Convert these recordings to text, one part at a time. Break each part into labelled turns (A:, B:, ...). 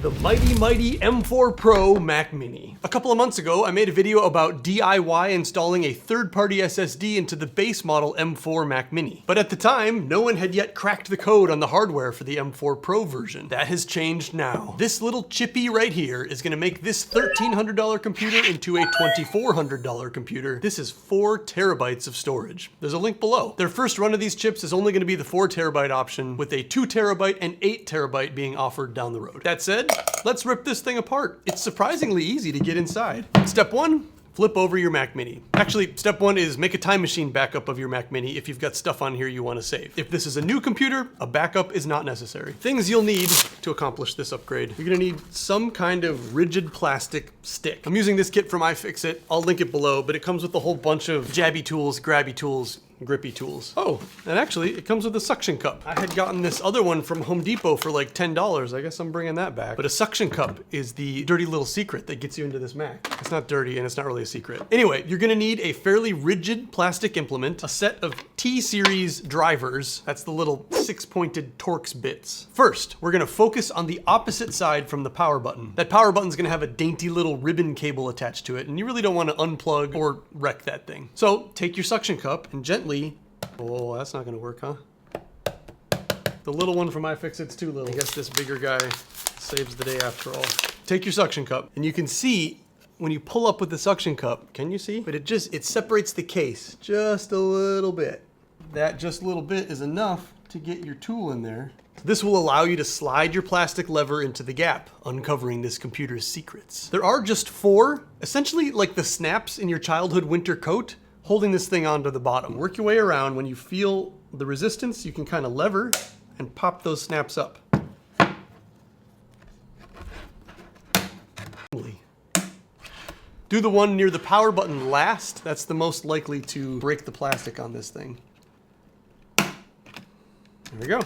A: The mighty M4 Pro Mac Mini. A couple of months ago, I made a video about DIY installing a third-party SSD into the base model M4 Mac Mini. But at the time, no one had yet cracked the code on the hardware for the M4 Pro version. That has changed now. This little chippy right here is gonna make this $1,300 computer into a $2,400 computer. This is 4 terabytes of storage. There's a link below. Their first run of these chips is only gonna be the 4 terabyte option, with a 2 terabyte and 8 terabyte being offered down the road. That said, let's rip this thing apart. It's surprisingly easy to get inside. Step 1, flip over your Mac Mini. Actually, step 1 is make a time machine backup of your Mac Mini if you've got stuff on here you want to save. If this is a new computer, a backup is not necessary. Things you'll need to accomplish this upgrade. You're gonna need some kind of rigid plastic stick. I'm using this kit from iFixit. I'll link it below, but it comes with a whole bunch of jabby tools, grabby tools, grippy tools. Oh, and actually it comes with a suction cup. I had gotten this other one from Home Depot for like $10. I guess I'm bringing that back. But a suction cup is the dirty little secret that gets you into this Mac. It's not dirty and it's not really a secret. Anyway, you're gonna need a fairly rigid plastic implement, a set of T-series drivers. That's the little 6-pointed Torx bits. First, we're gonna focus on the opposite side from the power button. That power button's gonna have a dainty little ribbon cable attached to it, and you really don't wanna unplug or wreck that thing. So take your suction cup and gently, oh, that's not gonna work, huh? The little one from iFixit's too little. I guess this bigger guy saves the day after all. Take your suction cup, and you can see when you pull up with the suction cup, can you see? But it separates the case just a little bit. That just a little bit is enough to get your tool in there. This will allow you to slide your plastic lever into the gap, uncovering this computer's secrets. There are just 4, essentially like the snaps in your childhood winter coat, holding this thing onto the bottom. Work your way around. When you feel the resistance, you can kind of lever and pop those snaps up. Do the one near the power button last. That's the most likely to break the plastic on this thing. There we go.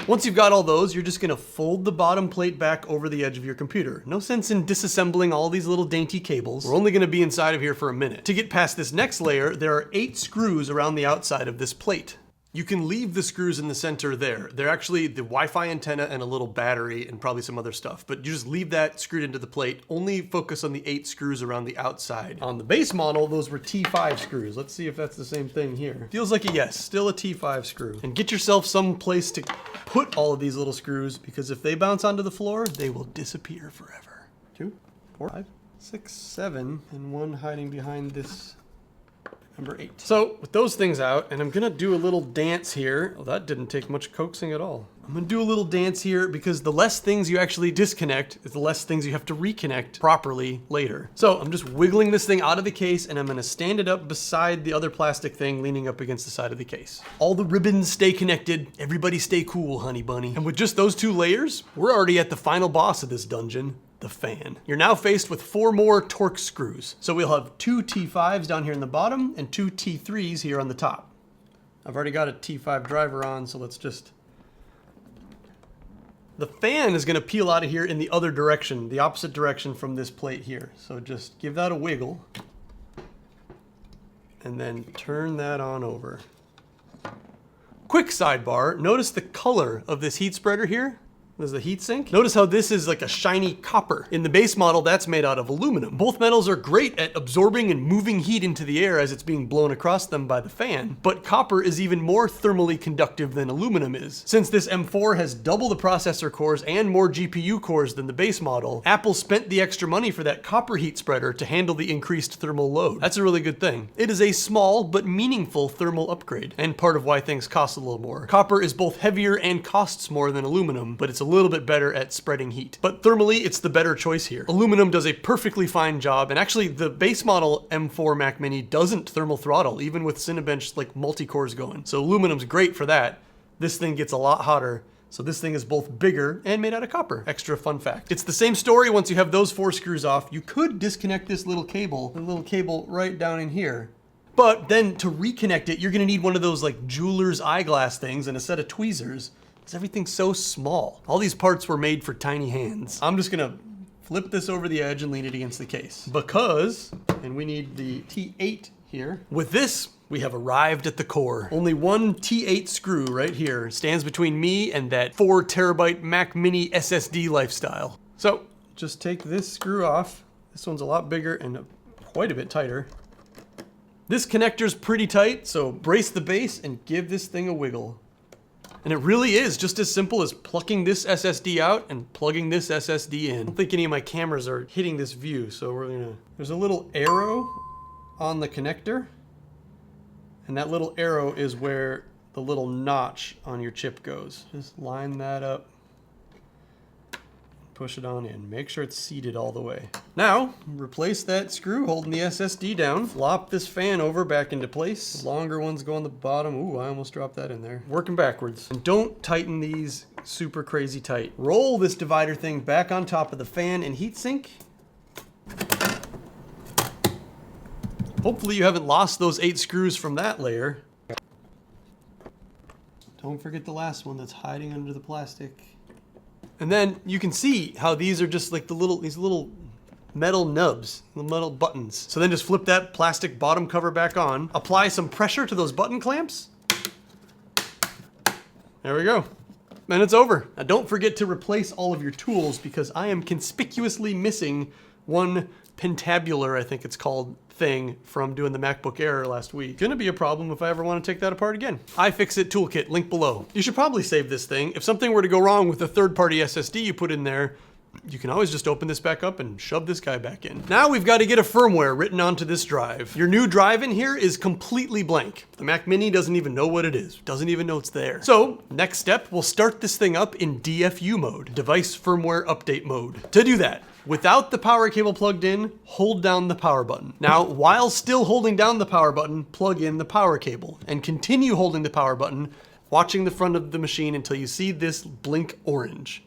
A: Once you've got all those, you're just gonna fold the bottom plate back over the edge of your computer. No sense in disassembling all these little dainty cables. We're only gonna be inside of here for a minute. To get past this next layer, there are 8 screws around the outside of this plate. You can leave the screws in the center there. They're actually the Wi-Fi antenna and a little battery and probably some other stuff, but you just leave that screwed into the plate. Only focus on the 8 screws around the outside. On the base model, those were T5 screws. Let's see if that's the same thing here. Feels like a yes, still a T5 screw. And get yourself some place to put all of these little screws, because if they bounce onto the floor, they will disappear forever. 2, 4, 5, 6, 7, and 1 hiding behind this number 8. So with those things out, and I'm gonna do a little dance here. Oh, that didn't take much coaxing at all. I'm gonna do a little dance here because the less things you actually disconnect is the less things you have to reconnect properly later. So I'm just wiggling this thing out of the case, and I'm gonna stand it up beside the other plastic thing leaning up against the side of the case. All the ribbons stay connected. Everybody stay cool, honey bunny. And with just those 2 layers, we're already at the final boss of this dungeon, the fan. You're now faced with 4 more Torx screws. So we'll have 2 T5s down here in the bottom and 2 T3s here on the top. I've already got a T5 driver on, so let's just... The fan is gonna peel out of here in the other direction, the opposite direction from this plate here. So just give that a wiggle and then turn that on over. Quick sidebar, notice the color of this heat spreader here. There's the heat sink. Notice how this is like a shiny copper. In the base model, that's made out of aluminum. Both metals are great at absorbing and moving heat into the air as it's being blown across them by the fan, but copper is even more thermally conductive than aluminum is. Since this M4 has double the processor cores and more GPU cores than the base model, Apple spent the extra money for that copper heat spreader to handle the increased thermal load. That's a really good thing. It is a small but meaningful thermal upgrade, and part of why things cost a little more. Copper is both heavier and costs more than aluminum, but it's a little bit better at spreading heat. But thermally, it's the better choice here. Aluminum does a perfectly fine job, and actually the base model M4 Mac Mini doesn't thermal throttle, even with Cinebench like multi-cores going. So aluminum's great for that. This thing gets a lot hotter, so this thing is both bigger and made out of copper. Extra fun fact. It's the same story once you have those 4 screws off. You could disconnect this little cable, the little cable right down in here. But then to reconnect it, you're gonna need one of those like jeweler's eyeglass things and a set of tweezers. Everything's so small. All these parts were made for tiny hands. I'm just gonna flip this over the edge and lean it against the case. Because, and we need the T8 here. With this, We have arrived at the core. Only one T8 screw right here stands between me and that 4 terabyte Mac Mini SSD lifestyle. So just take this screw off. This one's a lot bigger and quite a bit tighter. This connector's pretty tight, so brace the base and give this thing a wiggle. And it really is just as simple as plucking this SSD out and plugging this SSD in. I don't think any of my cameras are hitting this view, so there's a little arrow on the connector, and that little arrow is where the little notch on your chip goes. Just line that up, push it on in. Make sure it's seated all the way. Now, replace that screw holding the SSD down. Flop this fan over back into place. The longer ones go on the bottom. Ooh, I almost dropped that in there. Working backwards. And don't tighten these super crazy tight. Roll this divider thing back on top of the fan and heatsink. Hopefully you haven't lost those 8 screws from that layer. Don't forget the last one that's hiding under the plastic. And then you can see how these are just like these little metal nubs, the metal buttons. So then just flip that plastic bottom cover back on, apply some pressure to those button clamps. There we go. And it's over. Now don't forget to replace all of your tools because I am conspicuously missing one pentabular, I think it's called, thing from doing the MacBook Air last week. Gonna be a problem if I ever want to take that apart again. iFixit toolkit, link below. You should probably save this thing. If something were to go wrong with the third-party SSD you put in there, you can always just open this back up and shove this guy back in. Now we've got to get a firmware written onto this drive. Your new drive in here is completely blank. The Mac Mini doesn't even know what it is. Doesn't even know it's there. So next step, we'll start this thing up in DFU mode, device firmware update mode. To do that, without the power cable plugged in, hold down the power button. Now, while still holding down the power button, plug in the power cable and continue holding the power button, watching the front of the machine until you see this blink orange.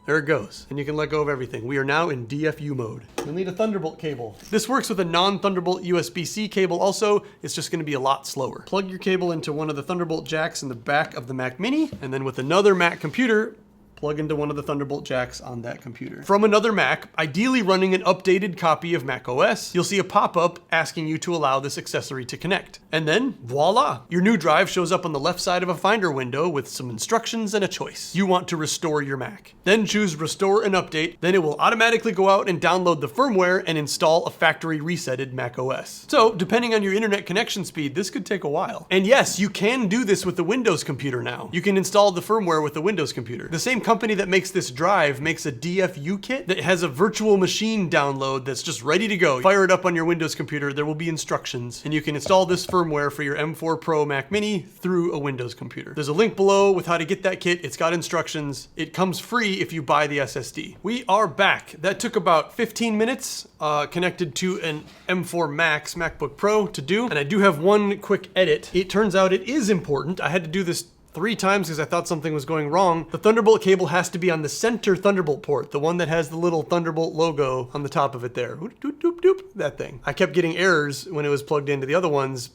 A: There it goes, and you can let go of everything. We are now in DFU mode. You'll need a Thunderbolt cable. This works with a non-Thunderbolt USB-C cable also. It's just gonna be a lot slower. Plug your cable into one of the Thunderbolt jacks in the back of the Mac Mini, and then with another Mac computer, plug into one of the Thunderbolt jacks on that computer. From another Mac, ideally running an updated copy of macOS, you'll see a pop-up asking you to allow this accessory to connect. And then, voila! Your new drive shows up on the left side of a Finder window with some instructions and a choice. You want to restore your Mac. Then choose Restore and Update, then it will automatically go out and download the firmware and install a factory resetted macOS. So, depending on your internet connection speed, this could take a while. And yes, you can do this with the Windows computer now. You can install the firmware with the Windows computer. The same company that makes this drive makes a DFU kit that has a virtual machine download that's just ready to go. Fire it up on your Windows computer, there will be instructions, and you can install this firmware for your M4 Pro Mac Mini through a Windows computer. There's a link below with how to get that kit. It's got instructions. It comes free if you buy the SSD. We are back. That took about 15 minutes connected to an M4 Max MacBook Pro to do, and I do have one quick edit. It turns out it is important. I had to do this 3 times because I thought something was going wrong. The Thunderbolt cable has to be on the center Thunderbolt port, the one that has the little Thunderbolt logo on the top of it there. Doop, doop, doop, that thing. I kept getting errors when it was plugged into the other ones.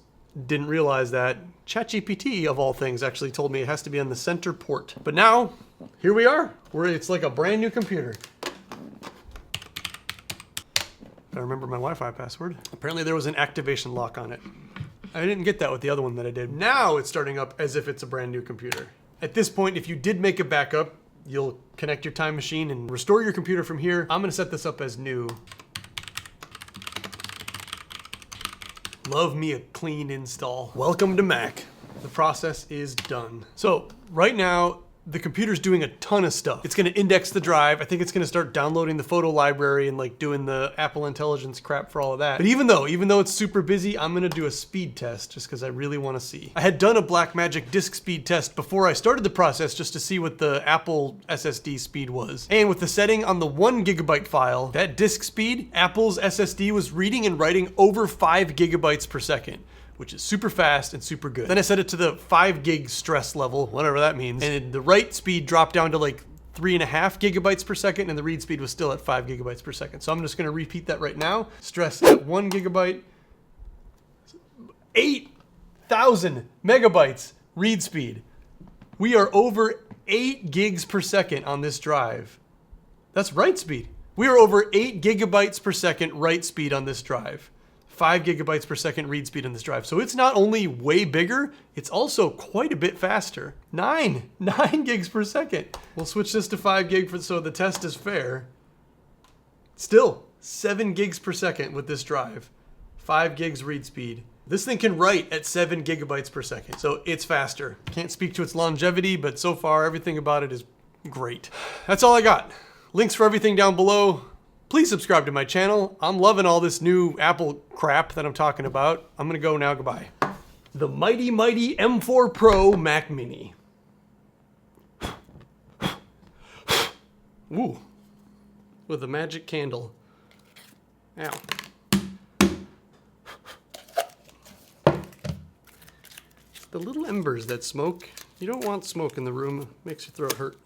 A: Didn't realize that. ChatGPT, of all things, actually told me it has to be on the center port. But now, here we are. It's like a brand new computer. I remember my Wi-Fi password. Apparently there was an activation lock on it. I didn't get that with the other one that I did. Now it's starting up as if it's a brand new computer. At this point, if you did make a backup, you'll connect your time machine and restore your computer from here. I'm gonna set this up as new. Love me a clean install. Welcome to Mac. The process is done. So right now, the computer's doing a ton of stuff. It's gonna index the drive. I think it's gonna start downloading the photo library and like doing the Apple Intelligence crap for all of that. But even though it's super busy, I'm gonna do a speed test just because I really wanna see. I had done a Blackmagic disk speed test before I started the process just to see what the Apple SSD speed was. And with the setting on the 1 gigabyte file, that disk speed, Apple's SSD was reading and writing over 5 gigabytes per second, which is super fast and super good. Then I set it to the 5 gig stress level, whatever that means, and the write speed dropped down to like 3.5 gigabytes per second, and the read speed was still at 5 gigabytes per second. So I'm just gonna repeat that right now. Stress at 1 gigabyte, 8,000 megabytes read speed. We are over 8 gigs per second on this drive. That's write speed. We are over 8 gigabytes per second write speed on this drive. 5 gigabytes per second read speed on this drive. So it's not only way bigger, it's also quite a bit faster. 9 gigs per second. We'll switch this to 5 gig so the test is fair. Still, 7 gigs per second with this drive. 5 gigs read speed. This thing can write at 7 gigabytes per second, so it's faster. Can't speak to its longevity, but so far everything about it is great. That's all I got. Links for everything down below. Please subscribe to my channel. I'm loving all this new Apple crap that I'm talking about. I'm gonna go now, goodbye. The mighty, mighty M4 Pro Mac Mini. Ooh, with a magic candle. Ow. The little embers that smoke. You don't want smoke in the room. It makes your throat hurt.